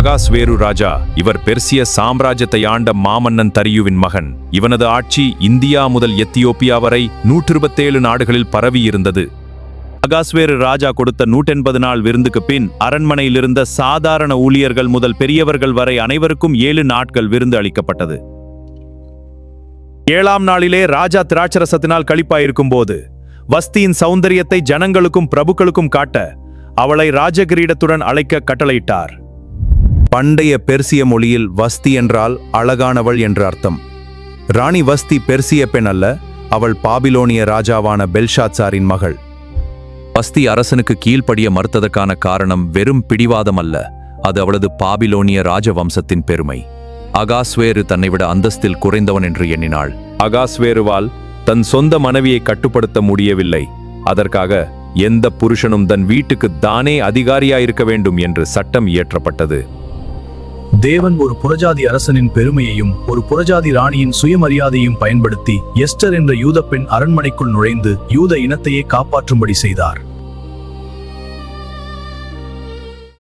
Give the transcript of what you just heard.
அகாஸ்வேரு ராஜா இவர் பெர்சிய சாம்ராஜ்யத்தை ஆண்ட மாமன்னன் தரியுவின் மகன். இவனது ஆட்சி இந்தியா முதல் எத்தியோப்பியா வரை 127 நாடுகளில் பரவியிருந்தது. அகாஸ்வேரு ராஜா கொடுத்த 180 நாள் விருந்துக்கு பின் அரண்மனையில் இருந்த சாதாரண ஊழியர்கள் முதல் பெரியவர்கள் வரை அனைவருக்கும் 7 நாட்கள் விருந்து அளிக்கப்பட்டது. 7ஆம் நாளிலே ராஜா திராட்சரசத்தினால் களிப்பாயிருக்கும் போது வஸ்தியின் சௌந்தரியத்தை ஜனங்களுக்கும் பிரபுக்களுக்கும் காட்ட அவளை ராஜகிரீடத்துடன் அழைக்க கட்டளையிட்டார். பண்டைய பெர்சிய மொழியில் வஸ்தி என்றால் அழகானவள் என்று அர்த்தம். ராணி வஸ்தி பெர்சிய பெண் அல்ல, அவள் பாபிலோனிய ராஜாவான பெல்ஷாத்சாரின் மகள். வஸ்தி அரசனுக்கு கீழ்ப்படிய மறுத்ததற்கான காரணம் வெறும் பிடிவாதம் அல்ல, அது அவளது பாபிலோனிய ராஜவம்சத்தின் பெருமை. அகாஸ்வேரு தன்னை விட அந்தஸ்தில் குறைந்தவன் என்று எண்ணினாள். அகாஸ்வேருவால் தன் சொந்த மனைவியை கட்டுப்படுத்த முடியவில்லை. அதற்காக எந்த புருஷனும் தன் வீட்டுக்கு தானே அதிகாரியாயிருக்க வேண்டும் என்று சட்டம் இயற்றப்பட்டது. தேவன் ஒரு புறஜாதி அரசனின் பெருமையையும் ஒரு புறஜாதி ராணியின் சுயமரியாதையும் பயன்படுத்தி எஸ்டர் என்ற யூத பெண் அரண்மனைக்குள் நுழைந்து யூத இனத்தையே காப்பாற்றும்படி செய்தார்.